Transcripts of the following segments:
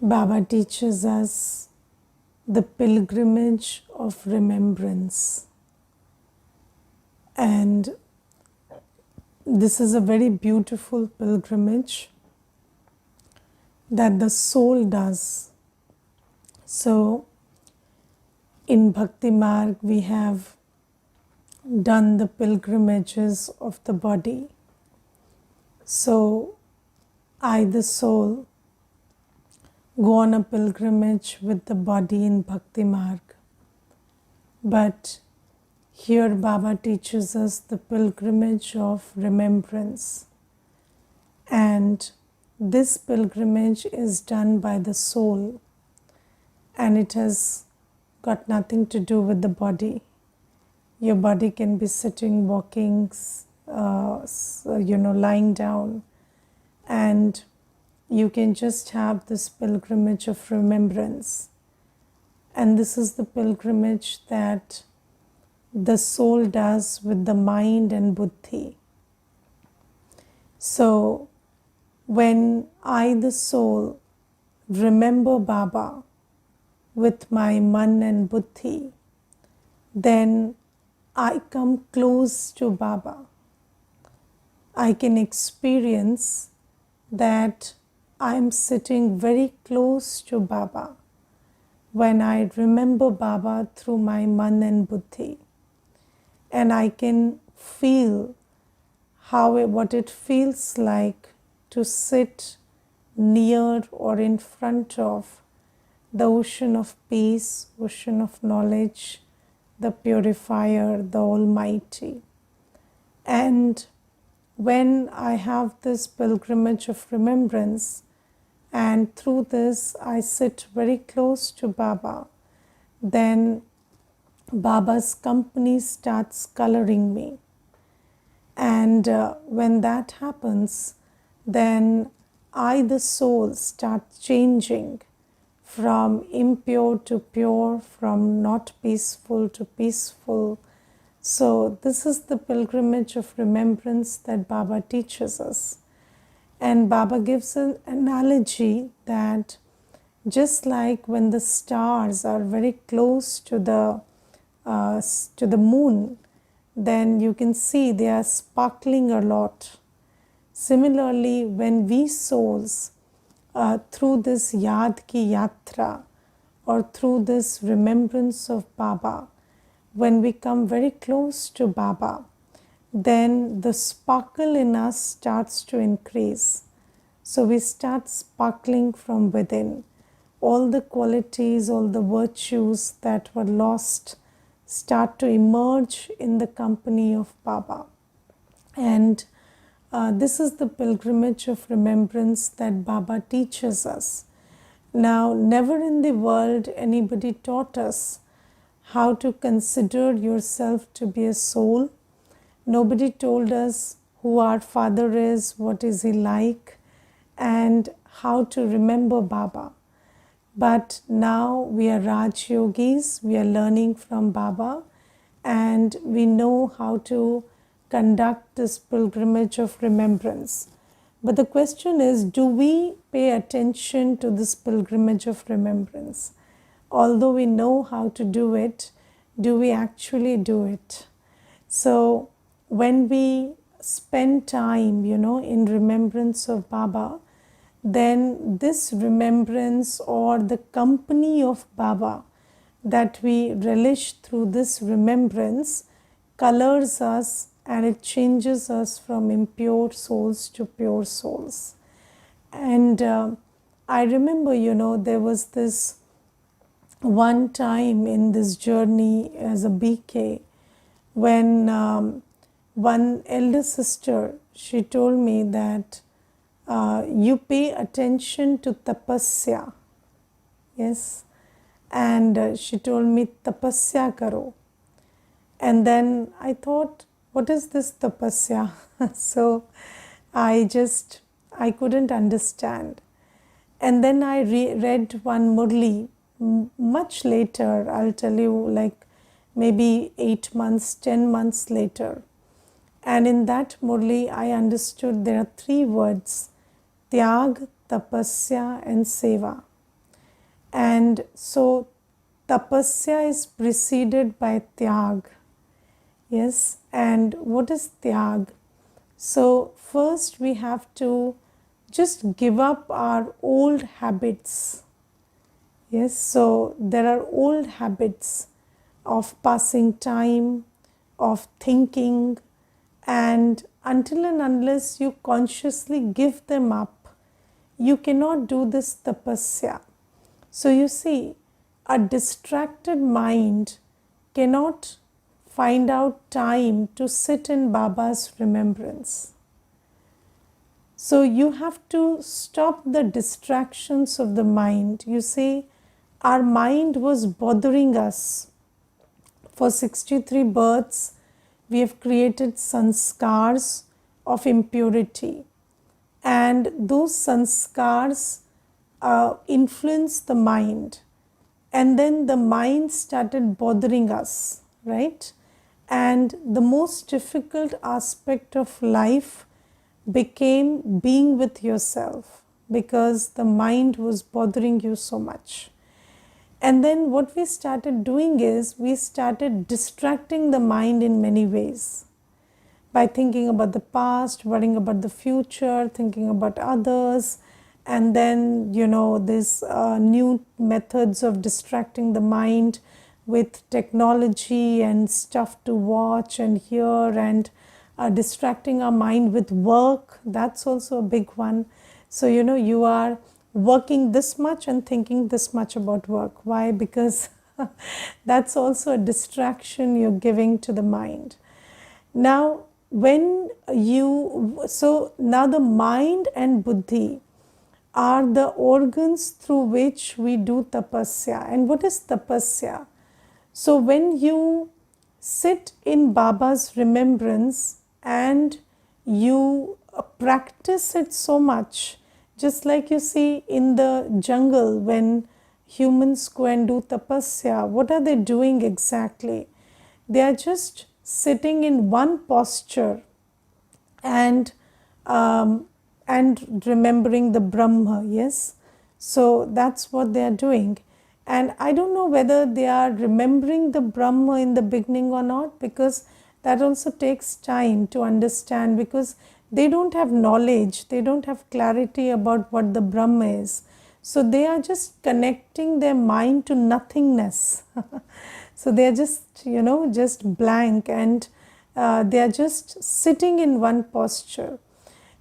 Baba teaches us the pilgrimage of remembrance. And this is a very beautiful pilgrimage that the soul does. So, in Bhakti Marg, we have done the pilgrimages of the body. So, I, the soul, go on a pilgrimage with the body in Bhakti Marg. But here Baba teaches us the pilgrimage of remembrance. And this pilgrimage is done by the soul, and it has got nothing to do with the body. Your body can be sitting, walking, lying down, and you can just have this pilgrimage of remembrance. And this is the pilgrimage that the soul does with the mind and buddhi. So, when I, the soul, remember Baba with my man and buddhi, then I come close to Baba. I can experience that I am sitting very close to Baba when I remember Baba through my man and buddhi. And I can feel what it feels like to sit near or in front of the ocean of peace, ocean of knowledge, the purifier, the Almighty. And when I have this pilgrimage of remembrance, and through this I sit very close to Baba, then Baba's company starts coloring me. And when that happens, then I, the soul, start changing from impure to pure, from not peaceful to peaceful. So this is the pilgrimage of remembrance that Baba teaches us. And Baba gives an analogy that just like when the stars are very close to the moon, then you can see they are sparkling a lot. Similarly, when we souls, through this Yad Ki Yatra, or through this remembrance of Baba, when we come very close to Baba, then the sparkle in us starts to increase. So we start sparkling from within. All the qualities, all the virtues that were lost start to emerge in the company of Baba. And this is the pilgrimage of remembrance that Baba teaches us. Now, never in the world anybody taught us how to consider yourself to be a soul. Nobody told us who our father is, what is he like, and how to remember Baba. But now we are Raj Yogis, we are learning from Baba, and we know how to conduct this pilgrimage of remembrance. But the question is, do we pay attention to this pilgrimage of remembrance? Although we know how to do it, do we actually do it? So when we spend time, in remembrance of Baba, then this remembrance or the company of Baba that we relish through this remembrance colors us, and it changes us from impure souls to pure souls. And I remember, there was this one time in this journey as a BK when one elder sister, she told me that you pay attention to tapasya. Yes. And she told me, tapasya karo. And then I thought, what is this tapasya? So I couldn't understand. And then I read one Murli much later, I'll tell you, like maybe 8 months, 10 months later. And in that Murli, I understood there are 3 words: Tyag, Tapasya and Seva. And so tapasya is preceded by tyag. Yes, and what is tyag? So first we have to just give up our old habits. Yes, so there are old habits of passing time, of thinking, and until and unless you consciously give them up, you cannot do this tapasya. So you see, a distracted mind cannot find out time to sit in Baba's remembrance. So you have to stop the distractions of the mind. You see, our mind was bothering us. For 63 births, we have created sanskars of impurity. And those sanskars influence the mind. And then the mind started bothering us, right? And the most difficult aspect of life became being with yourself, because the mind was bothering you so much. And then what we started doing is we started distracting the mind in many ways, by thinking about the past, worrying about the future, thinking about others, and then this new methods of distracting the mind with technology and stuff to watch and hear, and distracting our mind with work. That's also a big one. So you are working this much and thinking this much about work. Why? Because that's also a distraction you're giving to the mind. Now now the mind and buddhi are the organs through which we do tapasya. And what is tapasya? So when you sit in Baba's remembrance and you practice it so much, just like you see in the jungle when humans go and do tapasya, what are they doing exactly? They are just sitting in one posture and remembering the Brahma. Yes, so that's what they are doing. And I don't know whether they are remembering the Brahma in the beginning or not, because that also takes time to understand, because they don't have knowledge, they don't have clarity about what the Brahma is. So they are just connecting their mind to nothingness. So they are just just blank, and they are just sitting in one posture.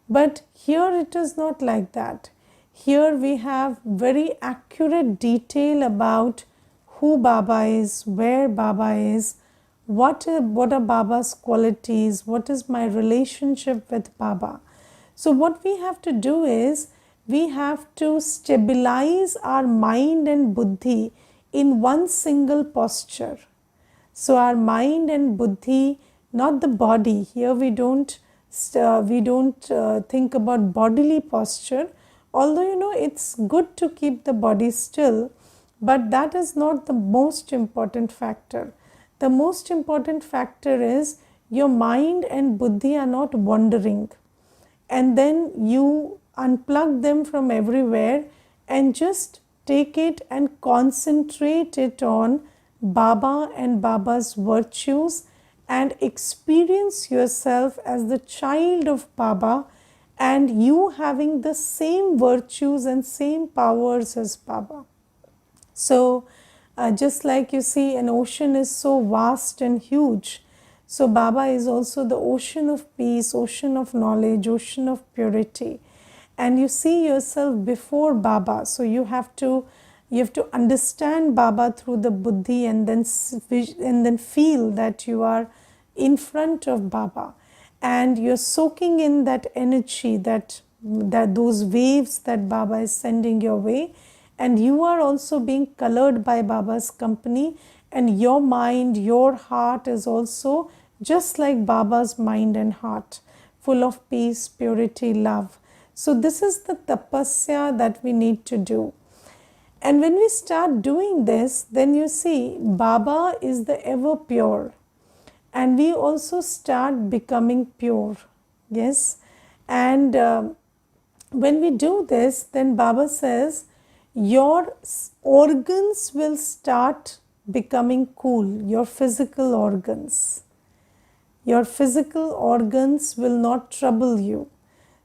But here it is not like that. Here we have very accurate detail about who Baba is, where Baba is, what are Baba's qualities, what is my relationship with Baba. So what we have to do is, we have to stabilize our mind and buddhi in one single posture. So our mind and buddhi, not the body. Here we don't think about bodily posture, although it's good to keep the body still, but that is not the most important factor. The most important factor is your mind and buddhi are not wandering, and then you unplug them from everywhere and just take it and concentrate it on Baba and Baba's virtues, and experience yourself as the child of Baba, and you having the same virtues and same powers as Baba. So just like you see, an ocean is so vast and huge, so Baba is also the ocean of peace, ocean of knowledge, ocean of purity. And you see yourself before Baba, so you have to understand Baba through the buddhi, and then feel that you are in front of Baba, and you're soaking in that energy, that those waves that Baba is sending your way, and you are also being colored by Baba's company, and your mind, your heart is also just like Baba's mind and heart, full of peace, purity, love. So this is the tapasya that we need to do. And when we start doing this, then you see Baba is the ever pure, and we also start becoming pure. Yes, and when we do this, then Baba says, your organs will start becoming cool, your physical organs. Your physical organs will not trouble you.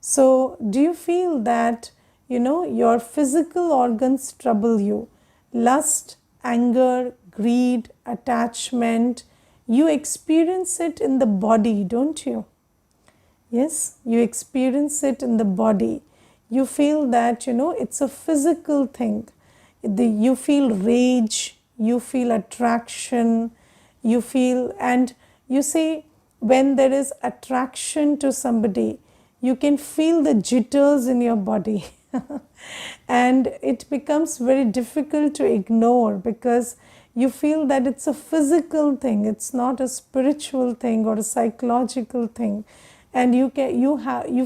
So, do you feel that, your physical organs trouble you? Lust, anger, greed, attachment, you experience it in the body, don't you? Yes, you experience it in the body. You feel that, it's a physical thing. You feel rage, you feel attraction, you feel, and you see, when there is attraction to somebody, you can feel the jitters in your body. And it becomes very difficult to ignore because you feel that it's a physical thing, it's not a spiritual thing or a psychological thing, and you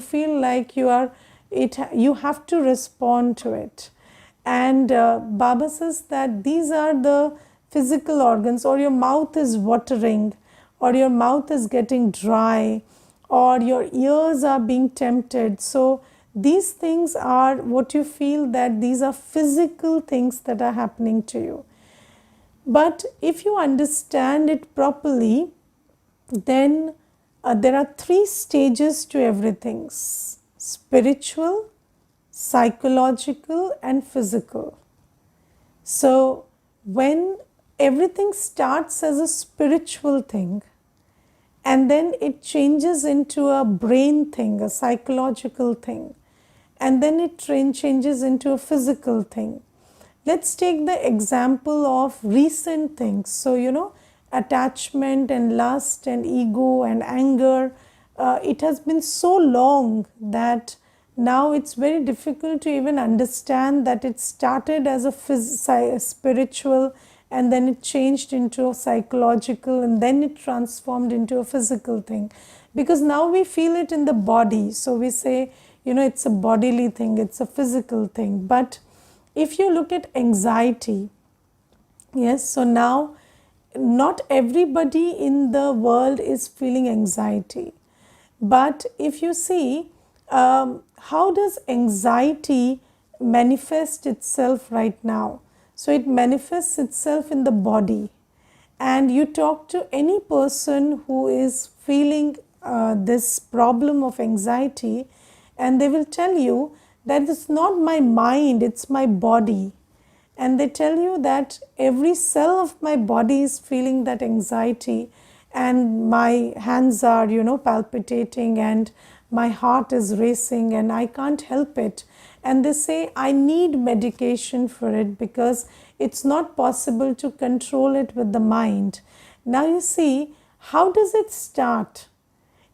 feel like you have to respond to it. And Baba says that these are the physical organs, or your mouth is watering, or your mouth is getting dry, or your ears are being tempted. So these things are what you feel, that these are physical things that are happening to you. But if you understand it properly, then there are 3 stages to everything: spiritual, psychological, and physical. So when everything starts as a spiritual thing, and then it changes into a brain thing, a psychological thing, and then it changes into a physical thing. Let's take the example of recent things. So, attachment and lust and ego and anger, it has been so long that now it's very difficult to even understand that it started as a spiritual, and then it changed into a psychological, and then it transformed into a physical thing, because now we feel it in the body. So we say, it's a bodily thing, it's a physical thing. But if you look at anxiety, yes, so now not everybody in the world is feeling anxiety. But if you see, how does anxiety manifest itself right now? So it manifests itself in the body. And you talk to any person who is feeling this problem of anxiety, and they will tell you that it's not my mind, it's my body. And they tell you that every cell of my body is feeling that anxiety, and my hands are, palpitating, and my heart is racing, and I can't help it. And they say, I need medication for it because it's not possible to control it with the mind. Now you see, how does it start?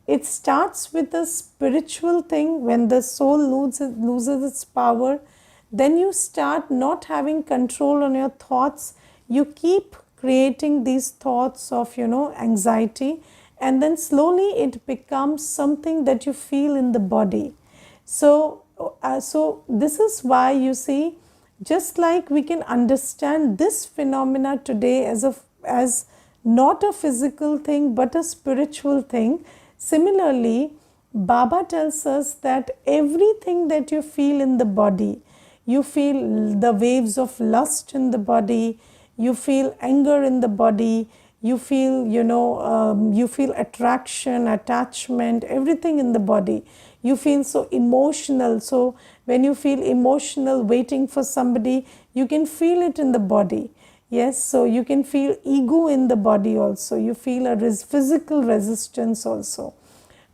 It starts with a spiritual thing. When the soul loses its power, then you start not having control on your thoughts. You keep creating these thoughts of, anxiety, and then slowly it becomes something that you feel in the body. So this is why you see, just like we can understand this phenomena today as not a physical thing but a spiritual thing, similarly Baba tells us that everything that you feel in the body, you feel the waves of lust in the body, you feel anger in the body, you feel, you feel attraction, attachment, everything in the body. You feel so emotional. So when you feel emotional waiting for somebody, you can feel it in the body. Yes, so you can feel ego in the body also. You feel a physical resistance also.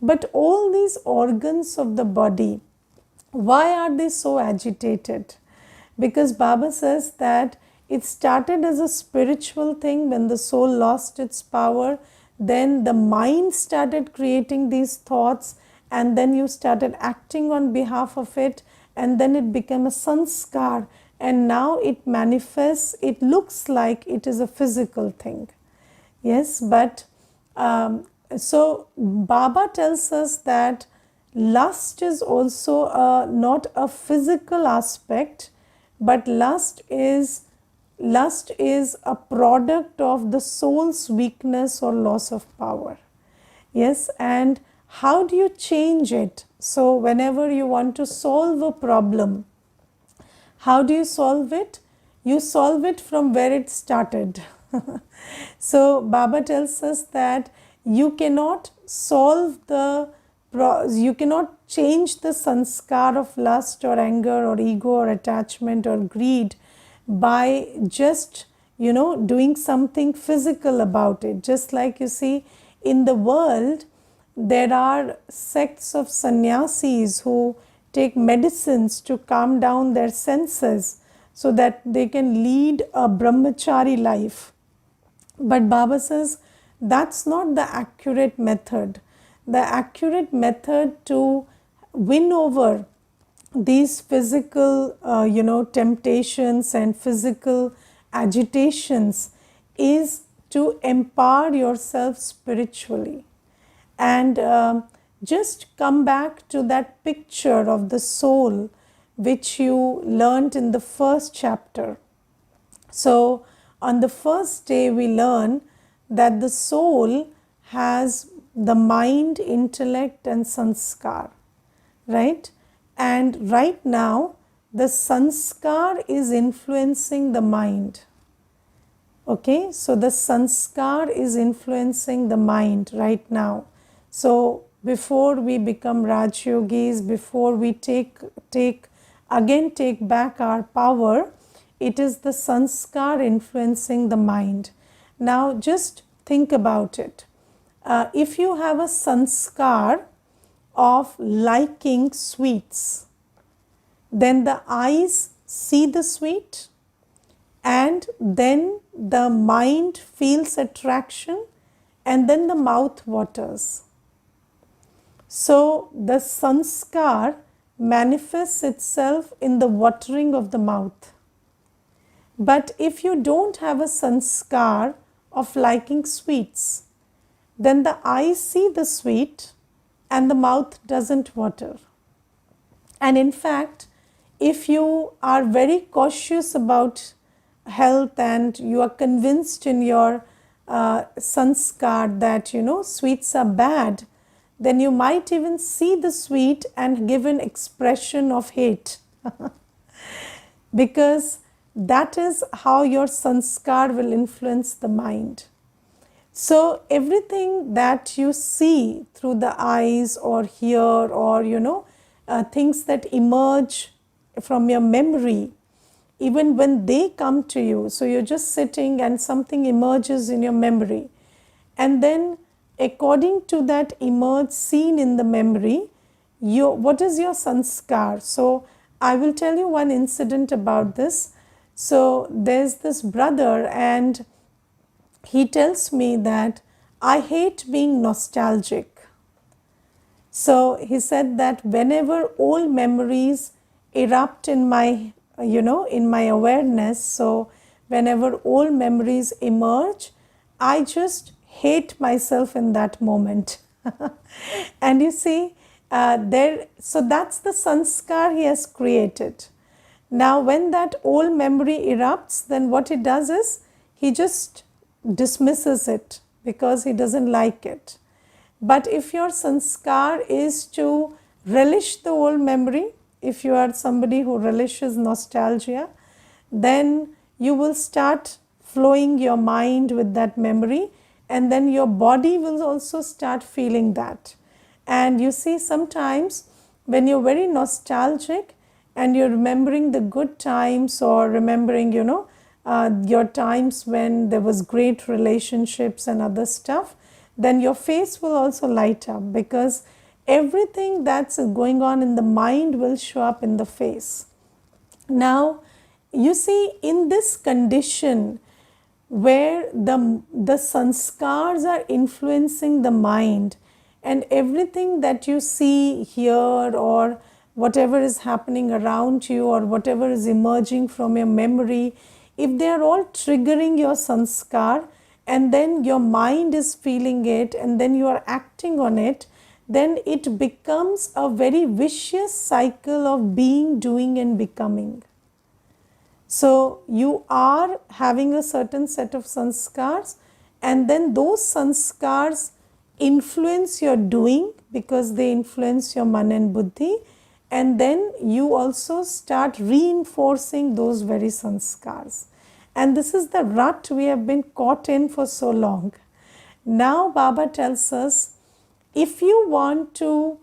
But all these organs of the body, why are they so agitated? Because Baba says that it started as a spiritual thing. When the soul lost its power, then the mind started creating these thoughts, and then you started acting on behalf of it, and then it became a sanskar, and now it manifests, it looks like it is a physical thing. Yes, but so Baba tells us that lust is also not a physical aspect, but lust is a product of the soul's weakness or loss of power. Yes, and how do you change it? So whenever you want to solve a problem, How do you solve it? You solve it from where it started. So Baba tells us that you cannot solve you cannot change the sanskar of lust or anger or ego or attachment or greed by just, doing something physical about it. Just like you see in the world, there are sects of sannyasis who take medicines to calm down their senses so that they can lead a brahmachari life. But Baba says that's not the accurate method. The accurate method to win over these physical, temptations and physical agitations is to empower yourself spiritually. And just come back to that picture of the soul which you learnt in the first chapter. So, on the first day, we learn that the soul has the mind, intellect, and sanskar, right? And right now, the sanskar is influencing the mind. Okay, so the sanskar is influencing the mind right now. So before we become Raj Yogis, before we take back our power, it is the sanskar influencing the mind. Now just think about it. If you have a sanskar of liking sweets, then the eyes see the sweet, and then the mind feels attraction, and then the mouth waters. So the sanskar manifests itself in the watering of the mouth. But if you don't have a sanskar of liking sweets, then the eyes see the sweet and the mouth doesn't water. And in fact, if you are very cautious about health and you are convinced in your sanskar that sweets are bad, then you might even see the sweet and give an expression of hate because that is how your sanskar will influence the mind. So everything that you see through the eyes or hear or things that emerge from your memory, even when they come to you, so you're just sitting and something emerges in your memory, and then according to that emerged scene in the memory, what is your sanskar? So I will tell you one incident about this. So there's this brother and he tells me that I hate being nostalgic. So he said that whenever old memories erupt in my awareness, so whenever old memories emerge, I just hate myself in that moment. And you see, so that's the sanskar he has created. Now when that old memory erupts, then what he does is he just dismisses it because he doesn't like it. But if your sanskar is to relish the old memory, if you are somebody who relishes nostalgia, then you will start flowing your mind with that memory, and then your body will also start feeling that. And you see, sometimes when you're very nostalgic and you're remembering the good times or remembering, your times when there was great relationships and other stuff, then your face will also light up because everything that's going on in the mind will show up in the face. Now, you see, in this condition where the sanskars are influencing the mind, and everything that you see, hear, or whatever is happening around you or whatever is emerging from your memory, if they are all triggering your sanskar and then your mind is feeling it and then you are acting on it, then it becomes a very vicious cycle of being, doing and becoming. So you are having a certain set of sanskars, and then those sanskars influence your doing because they influence your man and buddhi, and then you also start reinforcing those very sanskars. And this is the rut we have been caught in for so long. Now Baba tells us, if you want to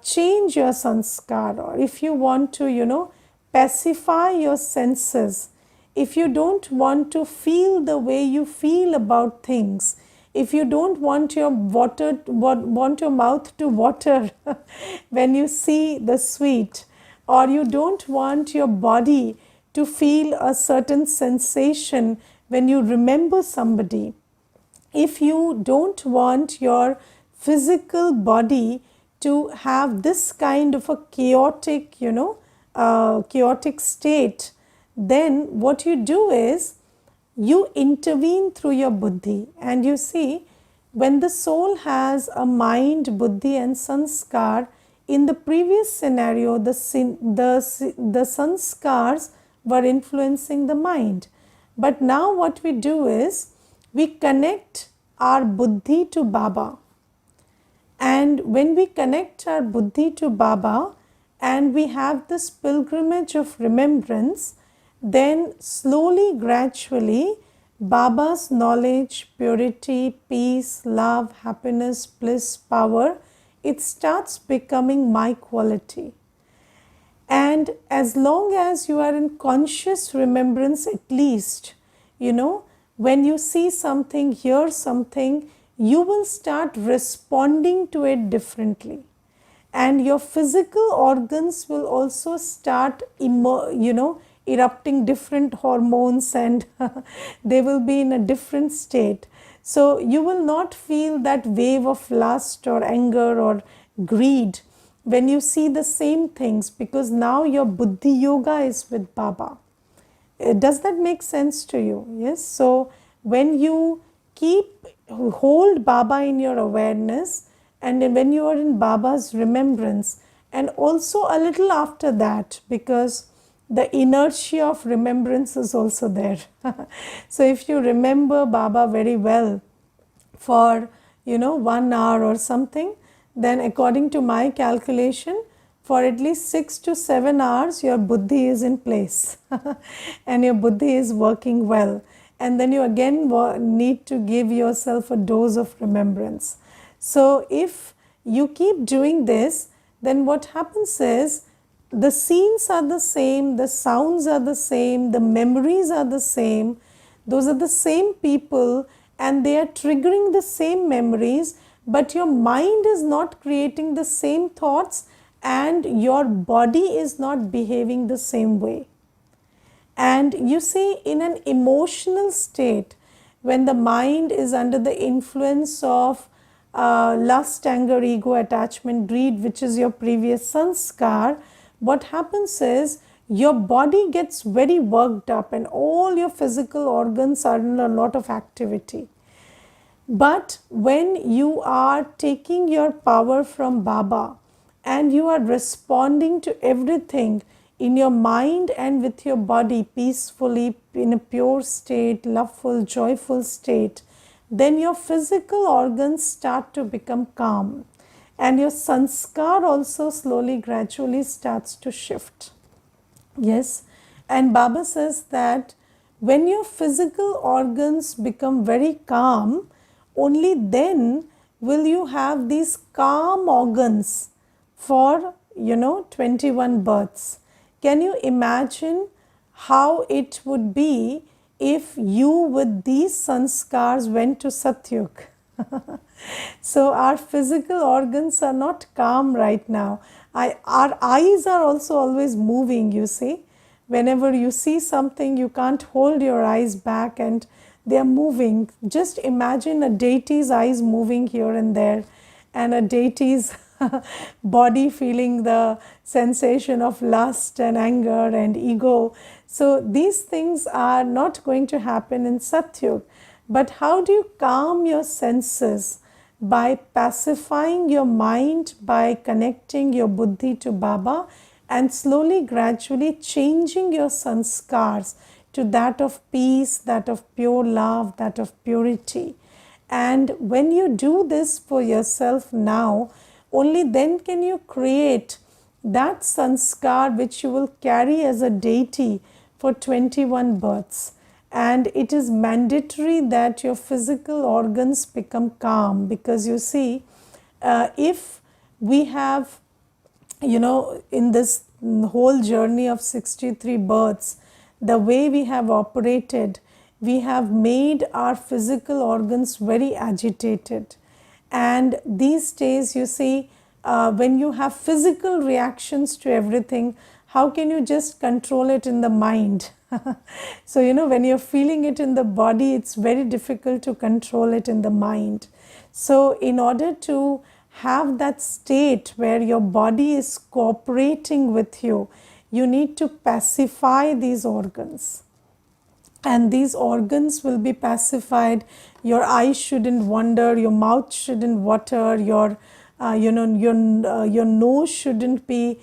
change your sanskar, or if you want to, pacify your senses, if you don't want to feel the way you feel about things, if you don't want your mouth to water when you see the sweet, or you don't want your body to feel a certain sensation when you remember somebody, if you don't want your physical body to have this kind of a chaotic, chaotic state, then what you do is you intervene through your buddhi. And you see, when the soul has a mind, buddhi and sanskar, in the previous scenario, the sanskars were influencing the mind. But now what we do is, we connect our buddhi to Baba. And when we connect our buddhi to Baba and we have this pilgrimage of remembrance, then slowly, gradually, Baba's knowledge, purity, peace, love, happiness, bliss, power, it starts becoming my quality. And as long as you are in conscious remembrance, at least, when you see something, hear something, you will start responding to it differently. And your physical organs will also start, erupting different hormones, and they will be in a different state. So you will not feel that wave of lust or anger or greed when you see the same things, because now your buddhi yoga is with Baba. Does that make sense to you? Yes. So when you hold Baba in your awareness, and when you are in Baba's remembrance, and also a little after that, because the inertia of remembrance is also there. So if you remember Baba very well for 1 hour or something, then according to my calculation, for at least 6 to 7 hours your buddhi is in place and your buddhi is working well. And then you again need to give yourself a dose of remembrance. So if you keep doing this, then what happens is, the scenes are the same, the sounds are the same, the memories are the same, those are the same people, and they are triggering the same memories, but your mind is not creating the same thoughts and your body is not behaving the same way. And you see, in an emotional state, when the mind is under the influence of lust, anger, ego, attachment, greed, which is your previous sanskar, what happens is your body gets very worked up and all your physical organs are in a lot of activity. But when you are taking your power from Baba and you are responding to everything in your mind and with your body peacefully, in a pure state, loveful, joyful state, then your physical organs start to become calm. And your sanskar also slowly, gradually starts to shift. Yes, and Baba says that when your physical organs become very calm, only then will you have these calm organs for 21 births. Can you imagine how it would be if you with these sanskars went to Satyug? So our physical organs are not calm right now. Our eyes are also always moving, you see. Whenever you see something, you can't hold your eyes back and they are moving. Just imagine a deity's eyes moving here and there, and a deity's body feeling the sensation of lust and anger and ego. So these things are not going to happen in Satyug. But how do you calm your senses? By pacifying your mind, by connecting your buddhi to Baba, and slowly, gradually changing your sanskars to that of peace, that of pure love, that of purity. And when you do this for yourself now, only then can you create that sanskar which you will carry as a deity for 21 births. And it is mandatory that your physical organs become calm, because you see, if we have, in this whole journey of 63 births, the way we have operated, we have made our physical organs very agitated. And these days, you see, when you have physical reactions to everything, how can you just control it in the mind? So, when you're feeling it in the body, it's very difficult to control it in the mind. So, in order to have that state where your body is cooperating with you, you need to pacify these organs. And these organs will be pacified. Your eyes shouldn't wander, your mouth shouldn't water, your nose shouldn't be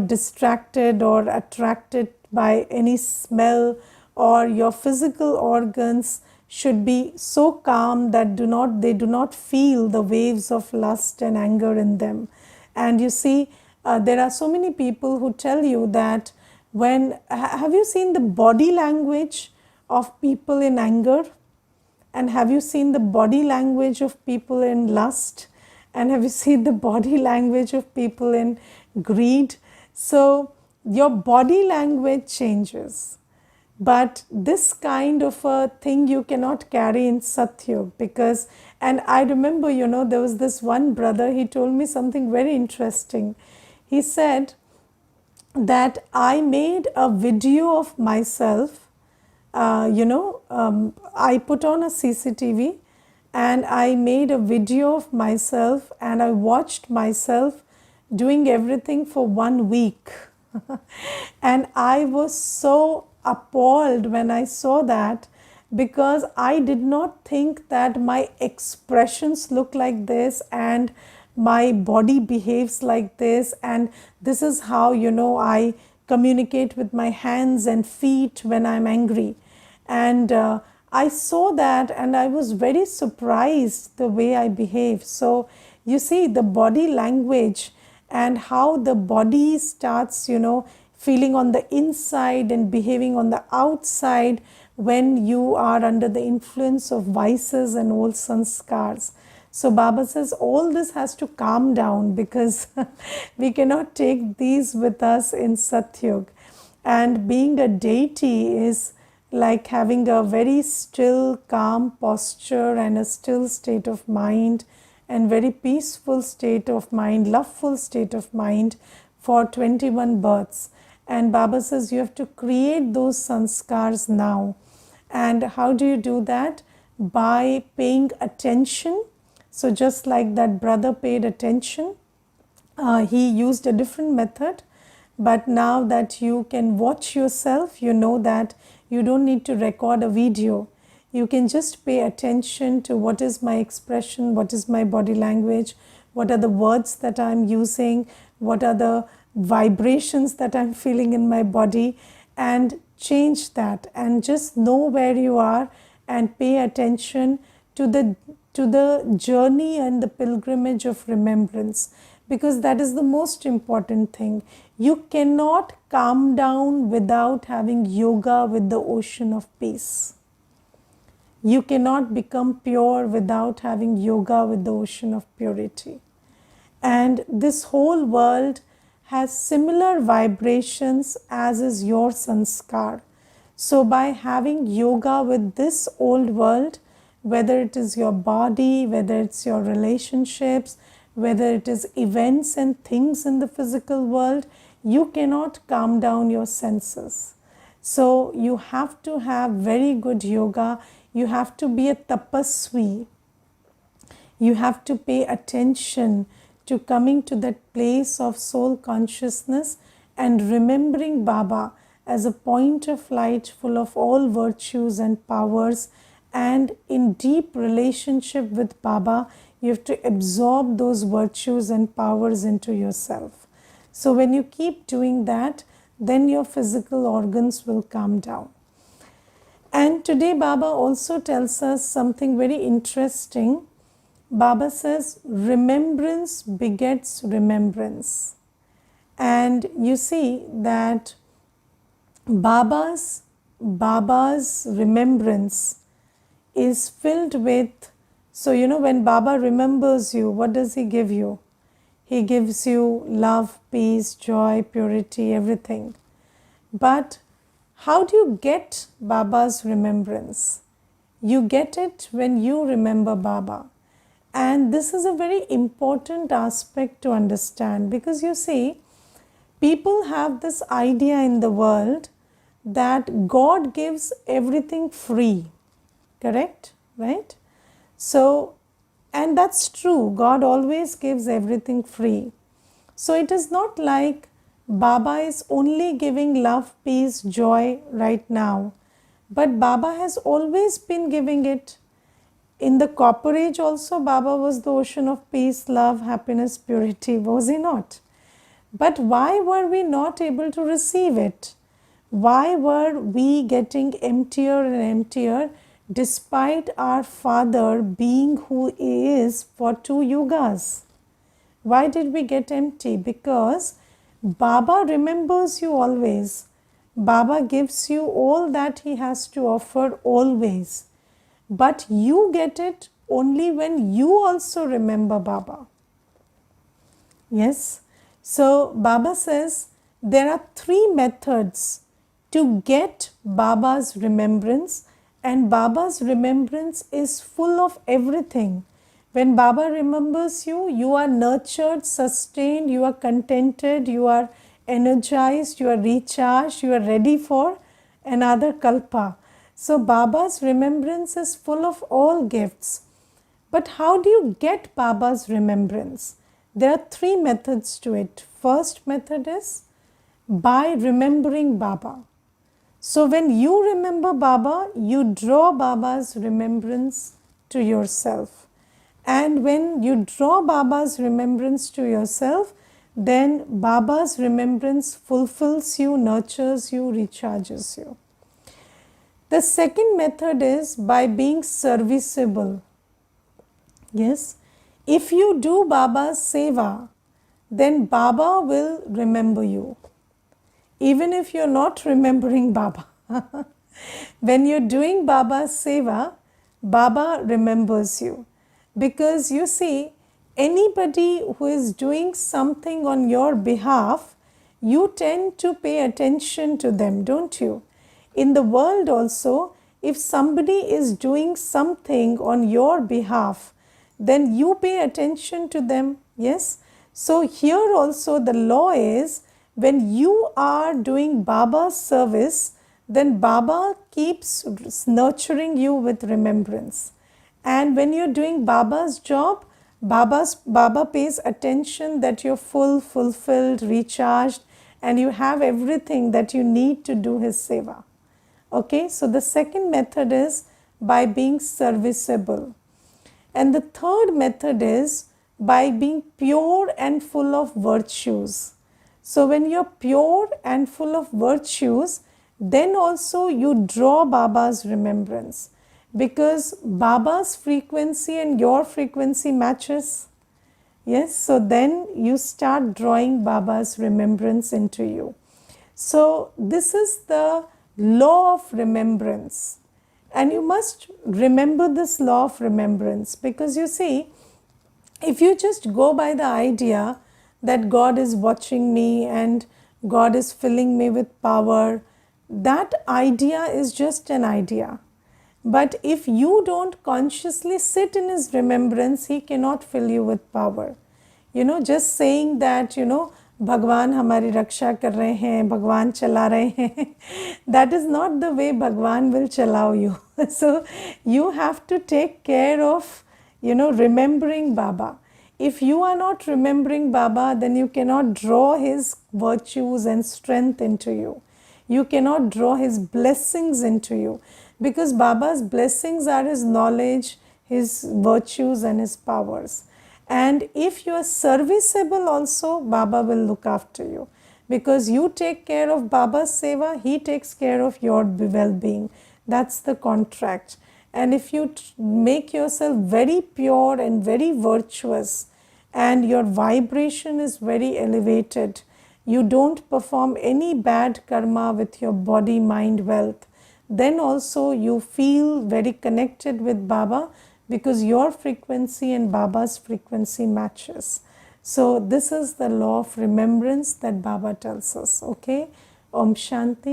distracted or attracted by any smell, or your physical organs should be so calm that they do not feel the waves of lust and anger in them. And you see, there are so many people who tell you that have you seen the body language of people in anger? And have you seen the body language of people in lust? And have you seen the body language of people in greed? So your body language changes. But this kind of a thing you cannot carry in Satyug, because, and I remember, there was this one brother, he told me something very interesting. He said that I made a video of myself. I put on a CCTV and I made a video of myself, and I watched myself doing everything for 1 week. And I was so appalled when I saw that, because I did not think that my expressions look like this and my body behaves like this, and this is how I communicate with my hands and feet when I'm angry. And I saw that and I was very surprised the way I behave. So you see, the body language and how the body starts feeling on the inside and behaving on the outside when you are under the influence of vices and old sanskars. So Baba says all this has to calm down, because we cannot take these with us in Satyug. And being a deity is like having a very still, calm posture and a still state of mind, and very peaceful state of mind, loveful state of mind for 21 births. And Baba says you have to create those sanskars now. And how do you do that? By paying attention. So just like that brother paid attention, he used a different method. But now that you can watch yourself, you know that you don't need to record a video. You can just pay attention to what is my expression, what is my body language, what are the words that I'm using, what are the vibrations that I'm feeling in my body, and change that and just know where you are and pay attention to the journey and the pilgrimage of remembrance, because that is the most important thing. You cannot calm down without having yoga with the ocean of peace. You cannot become pure without having yoga with the ocean of purity. And this whole world has similar vibrations as is your sanskar. So by having yoga with this old world, whether it is your body, whether it's your relationships, whether it is events and things in the physical world, you cannot calm down your senses. So you have to have very good yoga. You have to be a tapasvi. You have to pay attention to coming to that place of soul consciousness and remembering Baba as a point of light full of all virtues and powers, and in deep relationship with Baba, you have to absorb those virtues and powers into yourself. So when you keep doing that, then your physical organs will calm down. And today Baba also tells us something very interesting. Baba says remembrance begets remembrance. And you see that Baba's remembrance is filled with, so when Baba remembers you, what does he give you? He gives you love, peace, joy, purity, everything. But how do you get Baba's remembrance? You get it when you remember Baba. And this is a very important aspect to understand, because you see, people have this idea in the world that God gives everything free. Correct? Right? So, and that's true. God always gives everything free. So it is not like Baba is only giving love, peace, joy right now. But Baba has always been giving it. In the Copper Age also, Baba was the ocean of peace, love, happiness, purity, was he not? But why were we not able to receive it? Why were we getting emptier and emptier despite our Father being who he is for 2 yugas? Why did we get empty? Because Baba remembers you always. Baba gives you all that he has to offer always. But you get it only when you also remember Baba. Yes. So Baba says there are 3 methods to get Baba's remembrance, and Baba's remembrance is full of everything. When Baba remembers you, you are nurtured, sustained, you are contented, you are energized, you are recharged, you are ready for another kalpa. So Baba's remembrance is full of all gifts. But how do you get Baba's remembrance? There are 3 methods to it. First method is by remembering Baba. So when you remember Baba, you draw Baba's remembrance to yourself. And when you draw Baba's remembrance to yourself, then Baba's remembrance fulfills you, nurtures you, recharges you. The second method is by being serviceable. Yes, if you do Baba's seva, then Baba will remember you. Even if you're not remembering Baba. When you're doing Baba's seva, Baba remembers you. Because you see, anybody who is doing something on your behalf, you tend to pay attention to them, don't you? In the world also, if somebody is doing something on your behalf, then you pay attention to them. Yes. So here also the law is, when you are doing Baba's service, then Baba keeps nurturing you with remembrance. And when you're doing Baba's job, Baba pays attention that you're full, fulfilled, recharged, and you have everything that you need to do his seva. Okay, so the second method is by being serviceable. And the third method is by being pure and full of virtues. So when you're pure and full of virtues, then also you draw Baba's remembrance, because Baba's frequency and your frequency matches. Yes, so then you start drawing Baba's remembrance into you. So this is the law of remembrance. And you must remember this law of remembrance, because you see, if you just go by the idea that God is watching me and God is filling me with power, that idea is just an idea. But if you don't consciously sit in his remembrance, he cannot fill you with power. Just saying that, भगवान हमारी रक्षा कर रहे हैं, भगवान चला रहे हैं, that is not the way Bhagwan will chalao you. So you have to take care of, remembering Baba. If you are not remembering Baba, then you cannot draw his virtues and strength into you. You cannot draw his blessings into you, because Baba's blessings are his knowledge, his virtues and his powers. And if you are serviceable also, Baba will look after you, because you take care of Baba's seva, he takes care of your well-being. That's the contract. And if you make yourself very pure and very virtuous, and your vibration is very elevated, you don't perform any bad karma with your body, mind, wealth, then also you feel very connected with Baba, because your frequency and Baba's frequency matches. So this is the law of remembrance that Baba tells us. Okay, Om Shanti.